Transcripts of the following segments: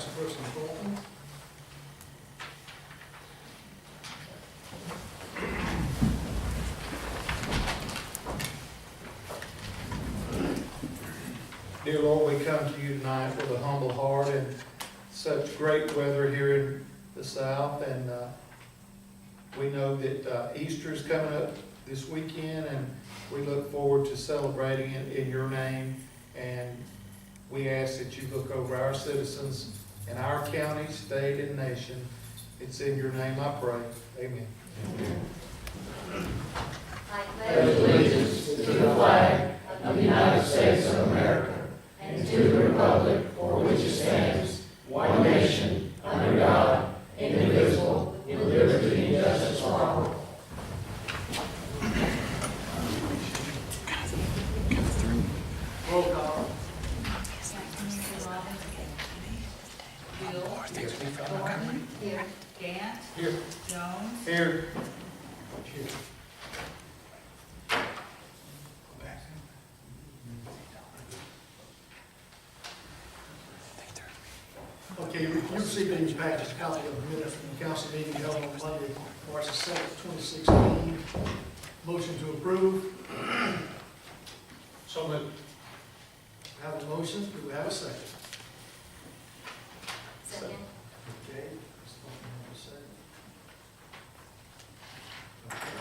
Councilperson Thornton. Dear Lord, we come to you tonight with a humble heart and such great weather here in the south, and we know that Easter is coming up this weekend, and we look forward to celebrating it in your name. And we ask that you look over our citizens in our county, state, and nation. It's in your name I pray. Amen. I pledge allegiance to the flag of the United States of America and to the republic for which it stands, one nation, under God, indivisible, with liberty and justice for all. Roll call. Thornton. Here. Gant. Here. Jones. Here. Okay, you received in your package a copy of the minutes from the council meeting held on Monday, March the 7th, 2016. Motion to approve. So moved. Have a motion. Do we have a second? Second. Okay.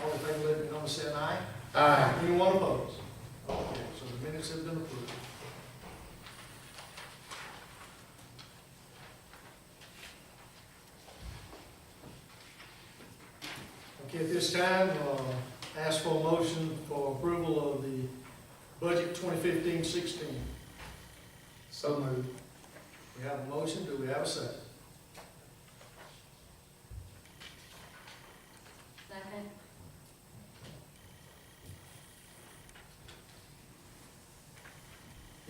All in favor, let me know by saying aye. Aye. Anyone opposed? Okay, so the minutes have been approved. Okay, at this time, ask for a motion for approval of the budget 2015-16. So moved. We have a motion. Do we have a second? Second.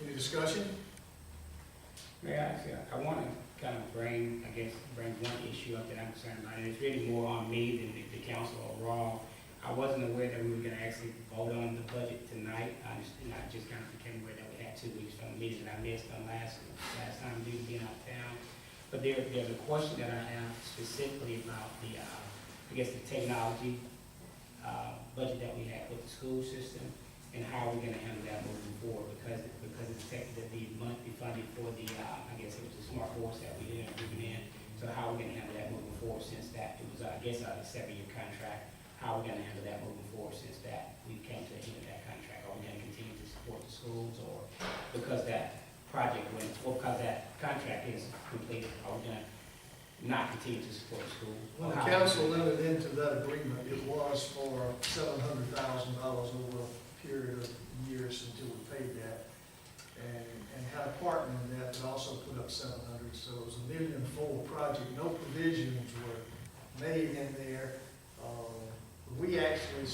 Any discussion? Mayor, I want to kind of bring one issue up that I'm concerned about, and it's really more on me than the council overall. I wasn't aware that we were going to actually vote on the budget tonight. I just kind of became aware that we had 2 weeks from the meeting that I missed on last time due to being out of town. But there's a question that I have specifically about the technology budget that we have with the school system, and how we're going to handle that moving forward, because it's the monthly funding for the, it was the smart boards that we did moving in. So how we're going to handle that moving forward, since that it was, a 7-year contract. How we're going to handle that moving forward, since that we came to the end of that contract? Are we going to continue to support the schools, or because that project because that contract is completed, are we going to not continue to support the schools? When the council entered into that agreement, it was for $700,000 over a period of years until we paid that. And had a partner in that that also put up 700, so it was $1.4 million project. No provisions were made in there. We actually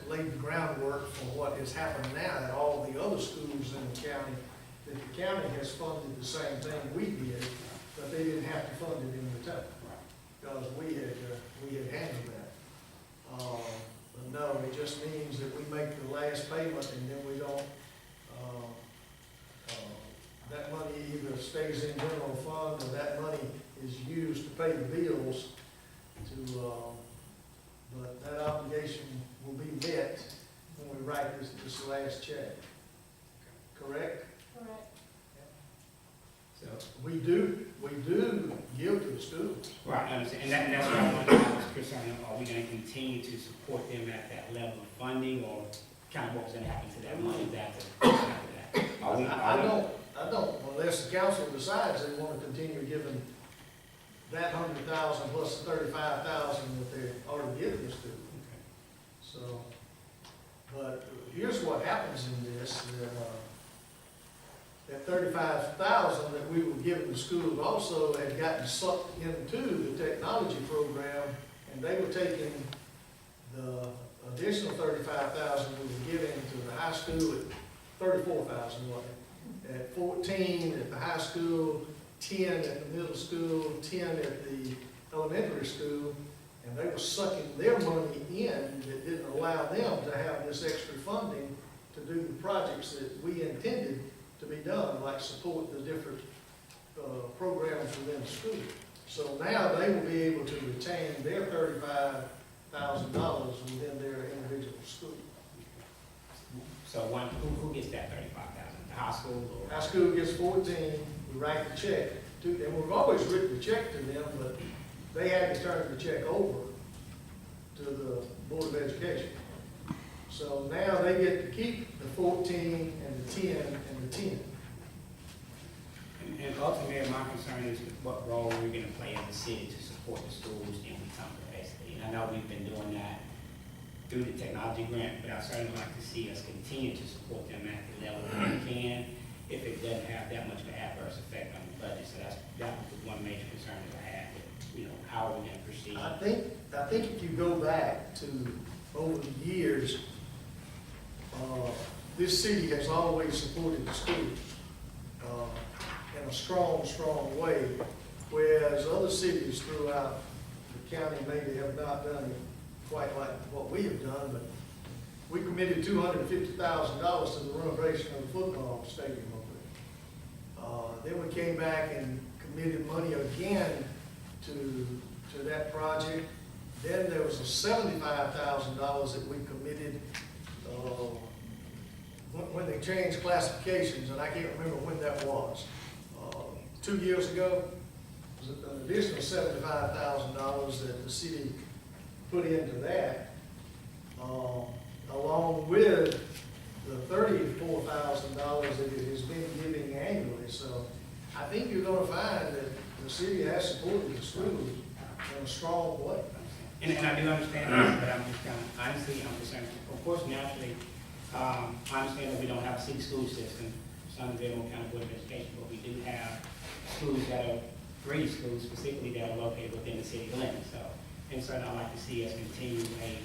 laid the groundwork for what has happened now at all the other schools in the county, that the county has funded the same thing we did, but they didn't have to fund it in return, because we had handled that. But no, it just means that we make the last payment, and then we don't, that money either stays in general fund, or that money is used to pay the bills but that obligation will be met when we write this last check. Correct? Correct. So, We do give to the schools. right, I understand, and that's what I was concerned about. Are we going to continue to support them at that level of funding, or kind of what's going to happen to that money after that? I don't, unless the council decides they want to continue giving that 100,000 plus the 35,000 that they already give the student. So, but here's what happens in this, that 35,000 that we were giving the schools also had gotten sucked into the technology program, and they were taking the additional 35,000 we were giving to the high school at 34,000, wasn't it? At 14 at the high school, 10 at the middle school, 10 at the elementary school, and they were sucking their money in that didn't allow them to have this extra funding to do the projects that we intended to be done, like support the different programs within the school. So now they will be able to retain their $35,000 within their individual school. So who gets that 35,000? The high school or? High school gets 14, we write the check to them. We've always written the check to them, but they had to turn the check over to the Board of Education. So now they get to keep the 14 and the 10 and the 10. And ultimately, my concern is what role we're gonna play as a city to support the schools in Wetumpka, basically. And I know we've been doing that through the technology grant, but I certainly like to see us continue to support them at the level that we can, if it doesn't have that much of an adverse effect on the budget. So that was the one major concern that I had, with, how are we gonna proceed? I think if you go back to over the years, this city has always supported the schools in a strong, strong way, whereas other cities throughout the county maybe have not done it quite like what we have done, but we committed $250,000 to the renovation of the football stadium over there. Then we came back and committed money again to that project. Then there was a $75,000 that we committed when they changed classifications, and I can't remember when that was. 2 years ago, was an additional $75,000 that the city put into that, along with the $34,000 that it has been giving annually. So I think you're going to find that the city has supported the schools in a strong way. And I do understand that, but I'm just honestly, I'm concerned. Of course, naturally, I understand that we don't have a city school system, some Biddle County Board of Education, but we do have schools that are free schools, specifically that are located within the city limits. So, and so I'd like to see us continue a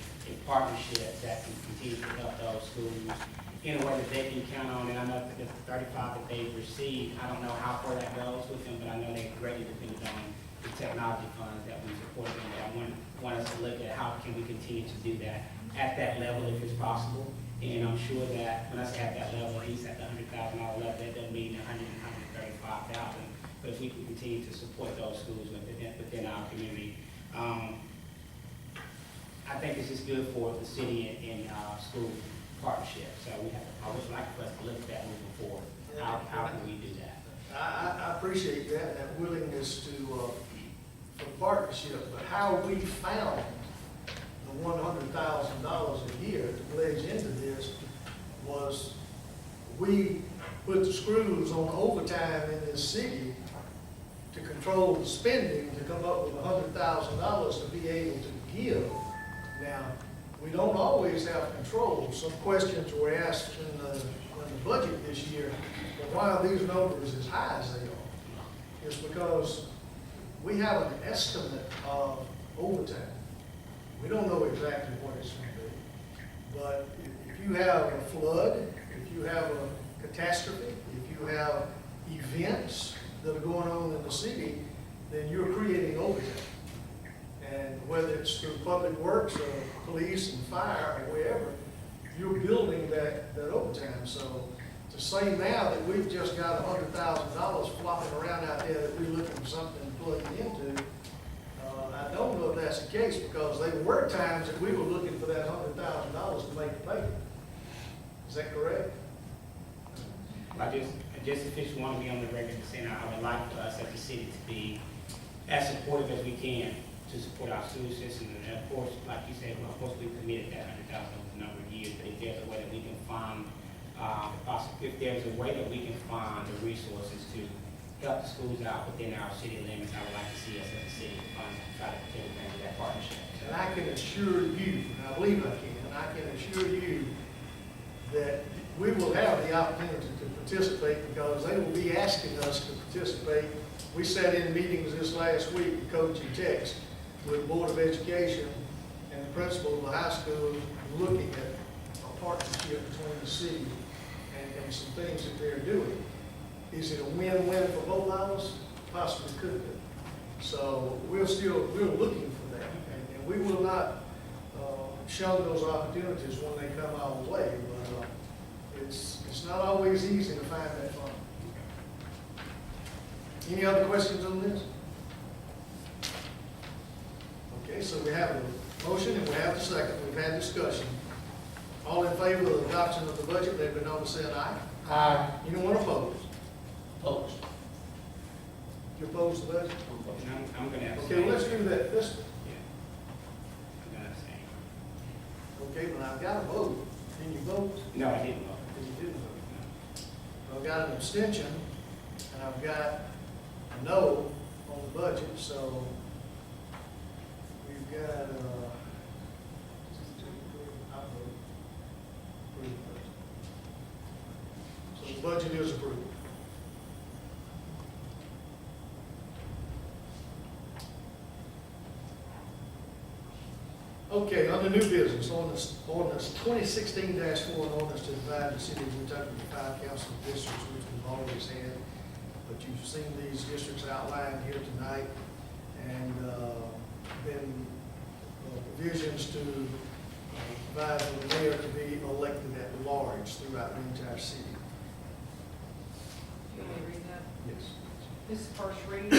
partnership that can continue to help those schools in a way that they can count on. And I know that the 35 that they've received, I don't know how far that goes with them, but I know they've greatly depended on the technology funds that we support them. But I want us to look at how can we continue to do that at that level if it's possible. And I'm sure that when I say at that level, at least at the $100,000 level, that doesn't mean 135,000. But if we can continue to support those schools within our community, I think this is good for the city and school partnership. So I would like for us to look at that moving forward. How can we do that? I appreciate that willingness for partnership, but how we found the $100,000 a year to pledge into this was we put the screws on overtime in this city to control the spending, to come up with $100,000 to be able to give. Now, we don't always have control. Some questions were asked in the budget this year, but why are these numbers as high as they are? It's because we have an estimate of overtime. We don't know exactly what it's going to be. But if you have a flood, if you have a catastrophe, if you have events that are going on in the city, then you're creating overtime. And whether it's through public works or police and fire or wherever, you're building that overtime. So to say now that we've just got $100,000 flopping around out there that we're looking for something to plug into, I don't know if that's the case, because there were times that we were looking for that $100,000 to make the payment. Is that correct? I just officially want to be on the record and saying I would like for us as a city to be as supportive as we can to support our school system. And of course, like you said, well, of course we've committed that $100,000 over a number of years, but if there's a way that we can find, if there's a way that we can find the resources to help the schools out within our city limits, I would like to see us as a city try to take advantage of that partnership. And I can assure you, and I believe I can assure you that we will have the opportunity to participate, because they will be asking us to participate. We sat in meetings this last week with Coach and Text with the Board of Education and the principal of the high school, looking at a partnership between the city and some things that they're doing. Is it a win-win for both of us? Possibly could be. So we're looking for that, and we will not shun those opportunities when they come our way. But it's not always easy to find that fund. Any other questions on this? Okay, so we have a motion and we have a second. We've had discussion. All in favor of the adoption of the budget, let it be known by saying aye. Aye. Anyone opposed? Opposed. You oppose the budget? And I'm gonna abstain. Okay, let's do that. Let's, Yeah. I'm gonna abstain. okay, when I've got a vote, can you vote? No, I didn't vote. Then you didn't vote. I've got an abstention, and I've got a no on the budget, so we've got, I vote. Approve the budget. So the budget is approved. Okay, on the new business, ordinance 2016-4, an ordinance to divide the city of Wetumpka into 5 council districts, which we've always had. But you've seen these districts outlined here tonight, and been provisions to provide for the mayor to be elected at large throughout the entire city. You want me to read that? Yes. This is first reading.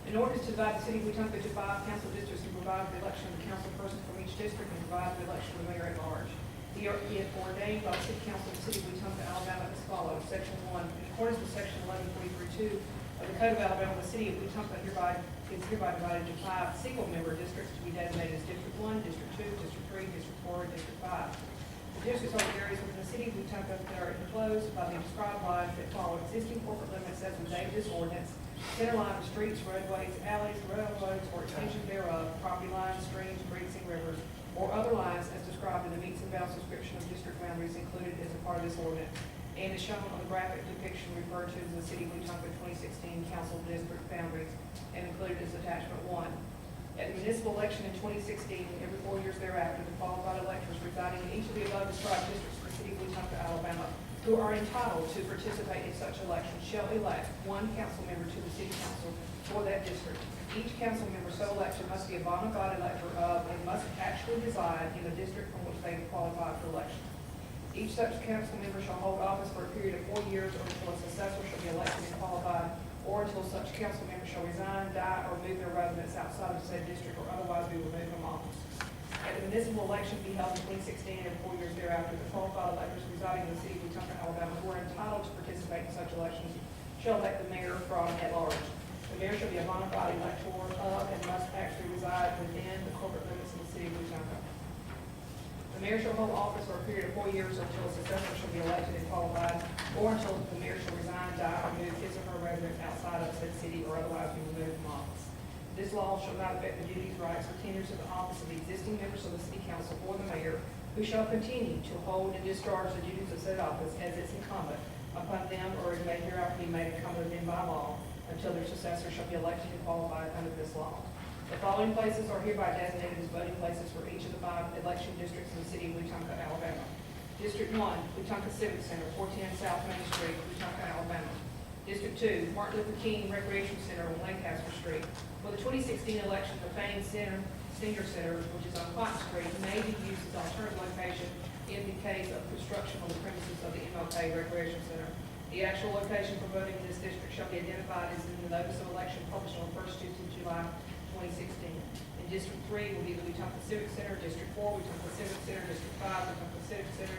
In order to divide the city of Wetumpka into 5 council districts and provide the election of the council person from each district and provide the election of the mayor at large. Be it ordained by the city council of the city of Wetumpka, Alabama as follows. Section 1, in accordance with section 1143-2 of the Code of Alabama, the city of Wetumpka is hereby divided into 5 single-member districts to be designated as District 1, District 2, District 3, District 4, and District 5. The districts are the areas within the city of Wetumpka that are enclosed by the described lines that follow existing corporate limits as of the date of this ordinance. Center line of streets, roadways, alleys, railroads, or extension thereof, property lines, streams, creeks, and rivers, or other lines as described in the meets and bounds description of district boundaries included as a part of this ordinance, and is shown on the graphic depiction referred to as the City of Wetumpka 2016 Council District Boundaries, and included as attachment 1. At the municipal election in 2016, and every 4 years thereafter, the qualified electors residing in each of the above described districts of the City of Wetumpka, Alabama, who are entitled to participate in such election shall elect 1 council member to the city council for that district. Each council member so elected must be a bona fide elector of and must actually reside in the district from which they have qualified for election. Each such council member shall hold office for a period of 4 years or until a successor shall be elected and qualified, or until such council member shall resign, die, or move their residence outside of said district or otherwise be removed from office. At the municipal election to be held in 2016 and 4 years thereafter, the qualified electors residing in the city of Wetumpka, Alabama, who are entitled to participate in such elections shall elect the mayor from at large. The mayor shall be a bona fide elector of and must actually reside within the corporate limits of the city of Wetumpka. The mayor shall hold office for a period of 4 years until a successor shall be elected and qualified, or until the mayor shall resign, die, or move his or her residence outside of said city or otherwise be removed from office. This law shall not affect the duties, rights, or tenures of the office of the existing members of the city council or the mayor, who shall continue to hold and discharge the duties of said office as its incumbent upon them, or it may hereafter be made incumbent on them by law, until their successor shall be elected and qualified under this law. The following places are hereby designated as voting places for each of the 5 election districts in the city of Wetumpka, Alabama. District 1, Wetumpka Civic Center, 410 South Main Street, Wetumpka, Alabama. District 2, Martin Luther King Recreation Center on Lancaster Street. For the 2016 election, the Fane Senior Center, which is on Cotton Street, may be used as alternative location in the case of construction on the premises of the MLK Recreation Center. The actual location for voting in this district shall be identified as in the notice of election published on the first Tuesday of July 2016. In District 3 will be the Wetumpka Civic Center, District 4, Wetumpka Civic Center, District 5, Wetumpka Civic Center.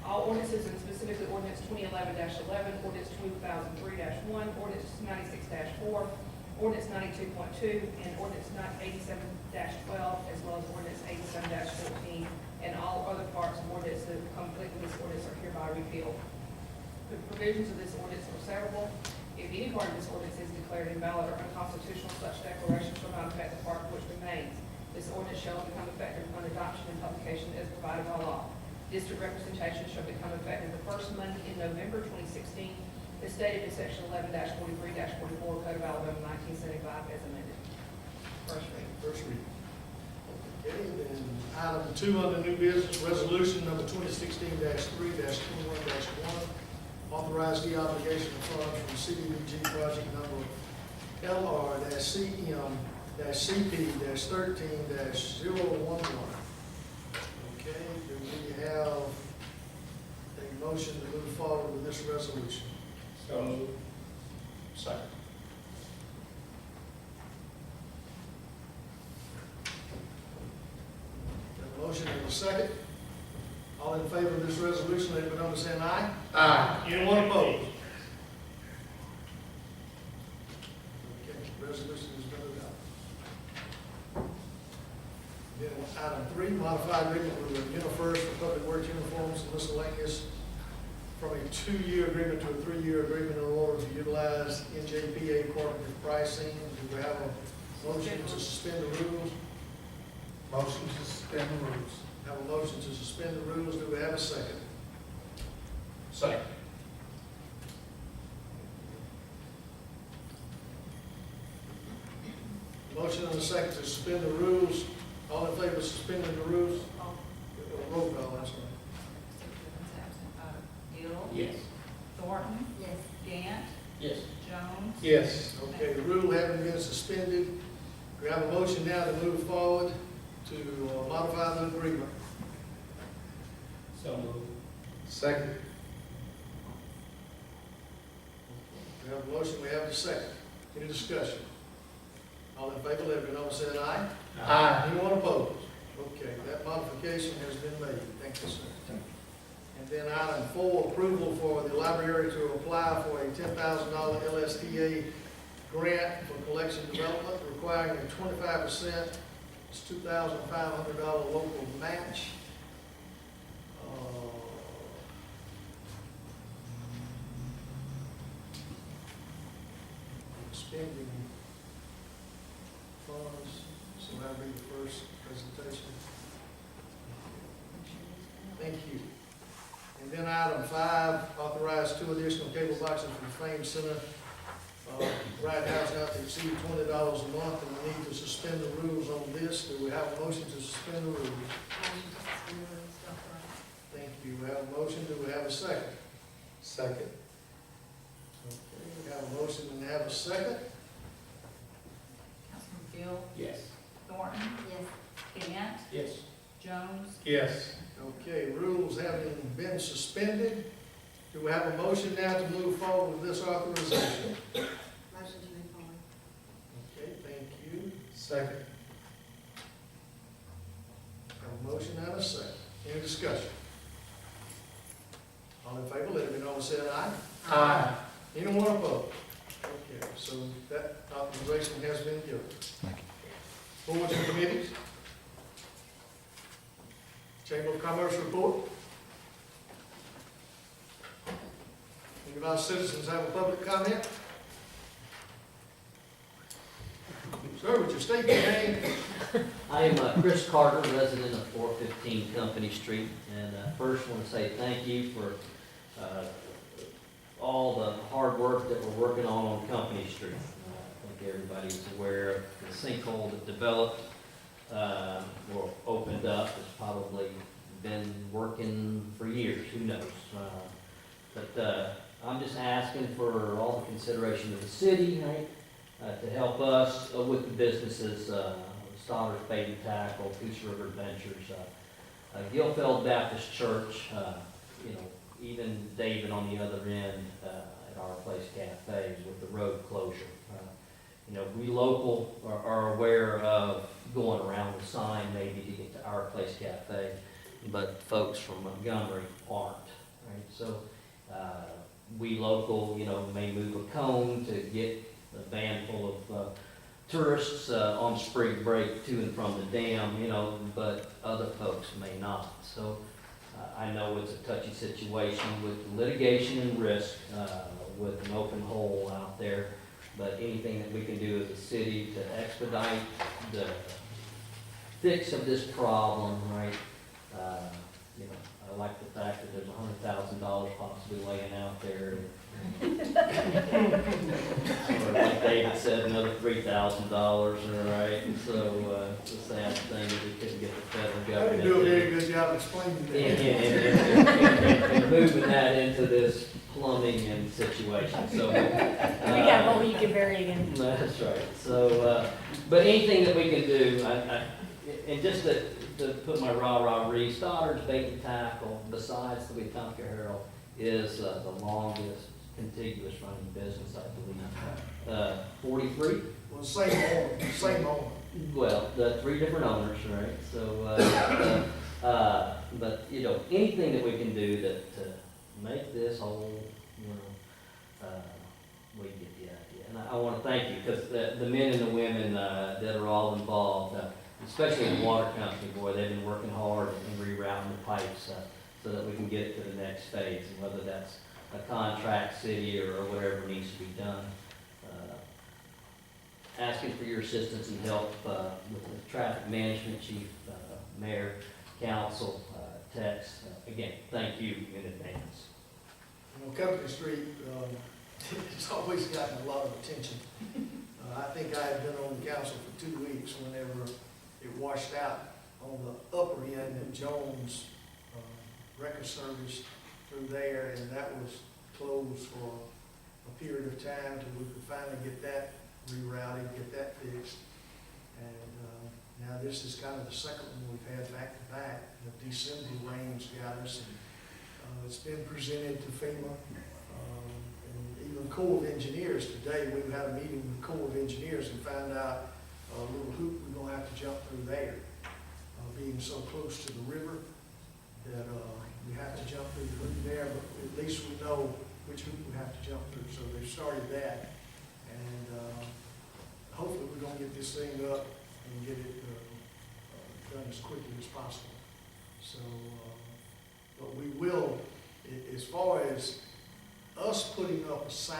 All ordinances, and specifically ordinance 2011-11, ordinance 2003-1, ordinance 96-4, ordinance 92.2, and ordinance 87-12, as well as ordinance 87-14, and all other parts of ordinance that conflict with this ordinance are hereby repealed. The provisions of this ordinance are severable. If any part of this ordinance is declared invalid or unconstitutional, such declaration shall not affect the part which remains. This ordinance shall become effective upon adoption and publication as provided by law. District representation shall become effective the first Monday in November 2016, as stated in section 11-43-44 Code of Alabama 1975 as amended. First reading. First reading. Okay, then item 2 on the new business, resolution number 2016-3-21-1, authorize the obligation of funds from CDBG project number LR-CM-CP-13-011. Okay, do we have a motion to move forward with this resolution? So moved. Second. a second. All in favor of this resolution, let it be known by saying aye. Aye. Anyone opposed? Okay, resolution has been adopted. Then item 3, modify agreement with UniFirst for public works uniforms and miscellaneous from a 2-year agreement to a 3-year agreement in order to utilize NJPA cooperative pricing. Do we have a motion to suspend the rules? Motion to suspend the rules. Have a motion to suspend the rules. Do we have a second? Second. Motion and a second to suspend the rules. All in favor of suspending the rules? Roll call, I'm sorry. Gill? Yes. Thornton? Yes. Gant? Yes. Jones? Yes. Okay, the rule having been suspended, we have a motion now to move forward to modify the agreement. So moved. Second. We have a motion, we have a second. Any discussion? All in favor, let it be known by saying aye. Aye. Anyone opposed? Okay, that modification has been made. Thank you, sir. And then item 4, approval for the library to apply for a $10,000 LSTA grant for collection development requiring a 25%, it's $2,500 local match. Spending funds, so that'll be the first presentation. Thank you. And then item 5, authorize 2 additional cable boxes for the Fame Center. Right House not to exceed $20 a month, and we need to suspend the rules on this. Do we have a motion to suspend the rules? Thank you. We have a motion. Do we have a second? Second. Okay, we have a motion and have a second. Councilman Gill? Yes. Thornton? Yes. Gant? Yes. Jones? Yes. Okay, rules having been suspended, do we have a motion now to move forward with this authorization? Motion to move forward. Okay, thank you. Second. Have a motion and a second. Any discussion? All in favor, let it be known by saying aye. Aye. Anyone opposed? Okay, so that authorization has been given. Thank you. Boards and committees? Chamber of Commerce report? Any of our citizens have a public comment? Sir, would you state your name? I am Chris Carter, resident of 415 Company Street, and first want to say thank you for all the hard work that we're working on Company Street. I think everybody's aware of the sinkhole that developed or opened up. It's probably been working for years, who knows? But I'm just asking for all the consideration of the city, right, to help us with the businesses, Stotter's Bait and Tackle, Peace River Adventures, Gilfeld Baptist Church, you know, even David on the other end at Our Place Cafe with the road closure. You know, we local are aware of going around the sign maybe to get to Our Place Cafe, but folks from Montgomery aren't, right? So we local, you know, may move a cone to get a van full of tourists on spring break to and from the dam, you know, but other folks may not. So I know it's a touchy situation with litigation and risk with an open hole out there, but anything that we can do as a city to expedite the fix of this problem, right? You know, I like the fact that there's $100,000 possibly laying out there. Or like David said, another $3,000, all right? And so it's a sad thing that we couldn't get the federal I government. didn't do a very good job explaining that. And moving that into this plumbing and situation, so. We got a hole you can bury again. That's right, so, but anything that we can do, and just to put my rah-rah-ree, Stotter's Bait and Tackle, besides the Wetumpka Herald, is the longest contiguous running business, I believe. 43? Well, same owner, same owner. Well, the 3 different owners, right? So, But, you know, anything that we can do to make this whole, you know, we get the idea. And I want to thank you, because the men and the women that are all involved, especially the water company, boy, they've been working hard and rerouting the pipes so that we can get it to the next phase, and whether that's a contract city or whatever needs to be done. Asking for your assistance and help with the traffic management, chief, mayor, council, Tex. Again, thank you in advance. You know, Company Street, it's always gotten a lot of attention. I think I had been on the council for 2 weeks whenever it washed out on the upper end at Jones Record Service through there, and that was closed for a period of time till we could finally get that rerouted, get that fixed. And now this is kind of the second one we've had back to back. The December rains got us, and it's been presented to FEMA. And even Corps of Engineers today, we've had a meeting with Corps of Engineers and found out a little hoop we're gonna have to jump through there. Being so close to the river that we have to jump through the hoop there, but at least we know which hoop we have to jump through. So they've started that, and hopefully we're gonna get this thing up and get it done as quickly as possible. So, but we will, as far as us putting up a sign,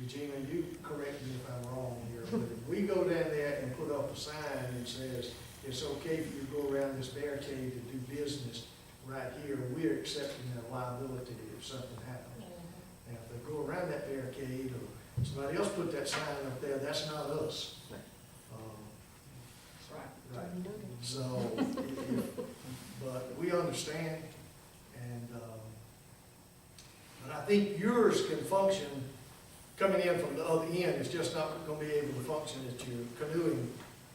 Regina, you correct me if I'm wrong here, but if we go down there and put up a sign that says, it's okay for you to go around this barricade to do business right here, we're accepting that liability if something happens. Now, if they go around that barricade or somebody else put that sign up there, that's not us. Right. Right. So, but we understand, and, but I think yours can function coming in from the other end. It's just not gonna be able to function at your canoeing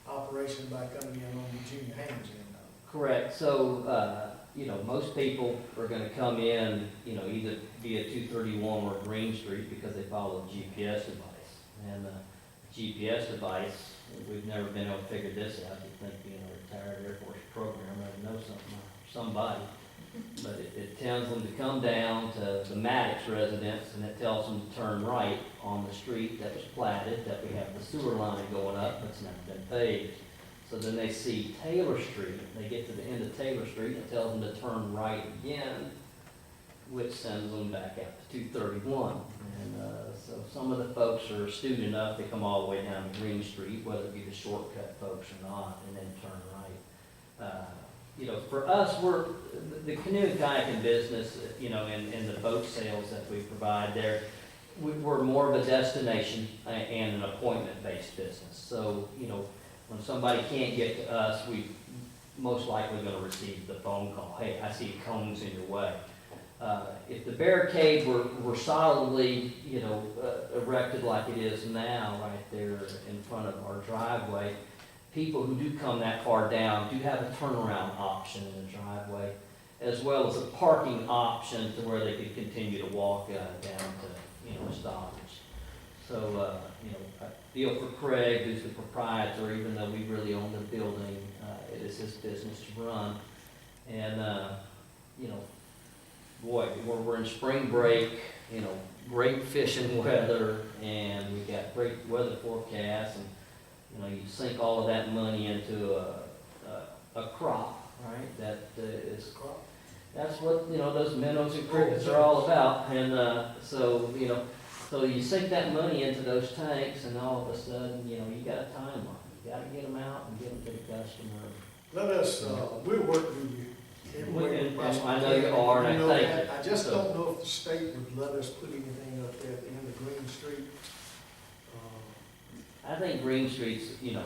operation by coming in on the junior Haynes end. Correct. So, you know, most people are gonna come in, you know, either via 231 or Green Street because they follow a GPS device. And GPS device, we've never been able to figure this out. You'd think being a retired Air Force programmer, I'd know something or somebody. But it tells them to come down to the Maddox residence, and it tells them to turn right on the street that was platted, that we have the sewer line going up, that's never been paved. So then they see Taylor Street, they get to the end of Taylor Street, and it tells them to turn right again, which sends them back out to 231. And so some of the folks are astute enough to come all the way down to Green Street, whether it be the shortcut folks or not, and then turn right. You know, for us, we're the canoe and kayaking business, you know, and the boat sales that we provide there, we're more of a destination and an appointment-based business. So, you know, when somebody can't get to us, we most likely going to receive the phone call, hey, I see cones in your way. If the barricade were solidly, you know, erected like it is now, right there in front of our driveway, people who do come that far down do have a turnaround option in the driveway, as well as a parking option to where they could continue to walk down to, you know, Stockbridge. So, you know, I feel for Craig, who's the proprietor, even though we really own the building, it is his business to run. And, you know, boy, we're in spring break, you know, great fishing weather, and we got great weather forecasts, and you know, you sink all of that money into a crop, right? That is, that's what, you know, those minnows and crickets are all about. And so, you know, so you sink that money into those tanks, and all of a sudden, you know, you got a timeline. You got to get them out and get them to the customer. Let us, we'll work with you. And I know you are, and I thank you. I just don't know if the state would let us put anything up there at the end of Green Street. I think Green Street's, you know,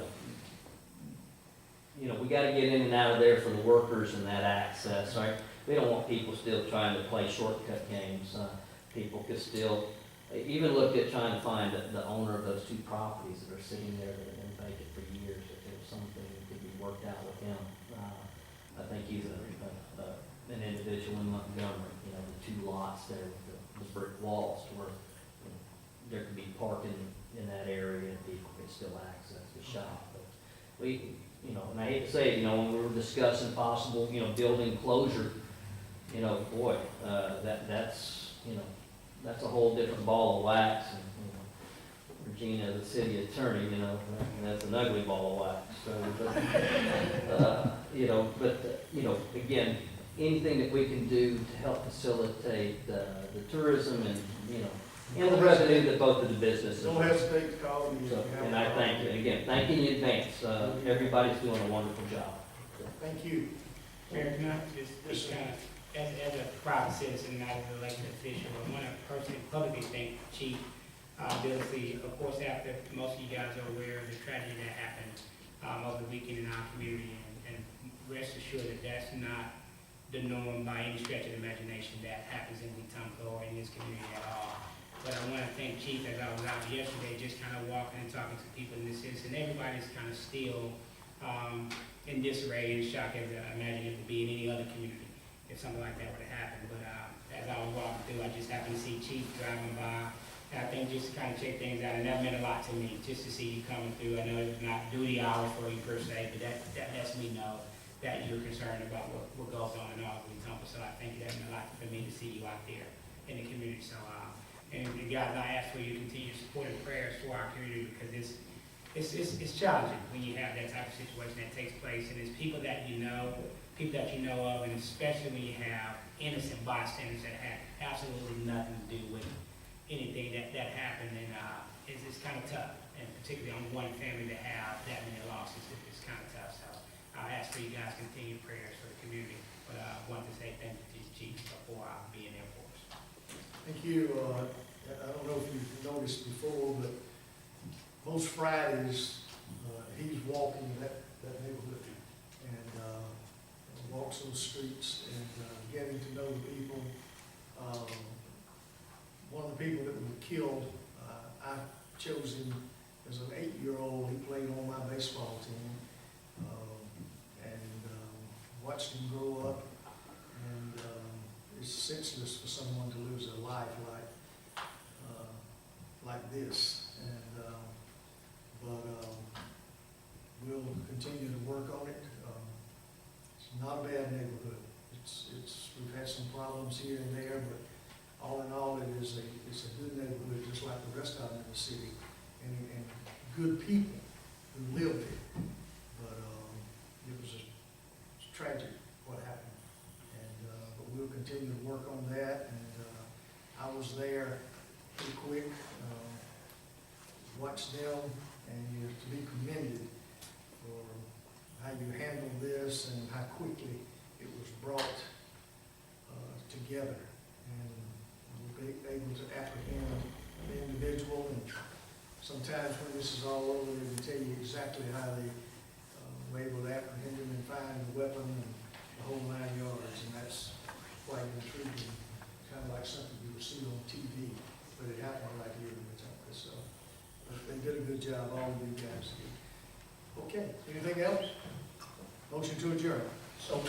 we gotta get in and out of there for the workers and that access, right? We don't want people still trying to play shortcut games. People could still, even look at trying to find the owner of those two properties that are sitting there that have been vacant for years, if there was something that could be worked out with him. I think he's an individual in Montgomery, you know, the two lots there with the brick walls to where, you know, there could be parking in that area and people could still access the shop. But we, and I hate to say it, when we were discussing possible, building closure, boy, that's a whole different ball of wax. And, Regina, the city attorney, that's an ugly ball of wax. So, again, anything that we can do to help facilitate the tourism and, and the revenue that both of the businesses. Don't hesitate to call me. if So, you have and a I problem. thank you, again, thank you in advance. Everybody's doing a wonderful job. Thank you. Mayor, can I just kind of, as a private citizen, not as an elected official, I want to personally publicly thank Chief Billsy. Of course, after most of you guys are aware of the tragedy that happened over the weekend in our community, and rest assured that that's not the norm by any stretch of the imagination that happens in Wetumpka or in this community at all. But I want to thank Chief, as I was out yesterday, just kind of walking and talking to people in the city, and everybody's kind of still in disarray and shock as I imagine it would be in any other community if something like that were to happen. But as I was walking through, I just happened to see Chief driving by, and I think just to kind of check things out, and that meant a lot to me, just to see you coming through. I know it was not duty hours for you per se, but that lets me know that you're concerned about what goes on in all of Wetumpka. So I think that meant a lot for me to see you out there in the community. So, and guys, I ask for your continued support and prayers for our community, because it's challenging when you have that type of situation that takes place, and it's people that you know of, and especially when you have innocent bystanders that had absolutely nothing to do with anything that happened, and it's kind of tough, and particularly on one family to have that many losses, it's kind of tough. So I ask for you guys' continued prayers for the community, but I want to say thank you to the Chief before being there for us. Thank you. I don't know if you've noticed before, but most Fridays, he's walking that neighborhood and walks those streets and getting to know the people. One of the people that were killed, I chose him as an 8-year-old. He played on my baseball team, and watched him grow up. And it's senseless for someone to lose their life like this. And but we'll continue to work on it. It's not a bad neighborhood. We've had some problems here and there, but all in all, it's a good neighborhood, just like the rest of them in the city, and good people who live there. But it was tragic what happened, and but we'll continue to work on that. And I was there pretty quick, watched them, and you're to be commended for how you handled this and how quickly it was brought together, and we'll be able to apprehend the individual. And sometimes when this is all over, they can tell you exactly how they were able to apprehend him and find the weapon and the whole 9 yards, and that's quite intriguing, kind of like something you would see on TV, but it happened right here in Wetumpka. So they did a good job, all of you guys did. Okay, anything else? Motion to adjourn. So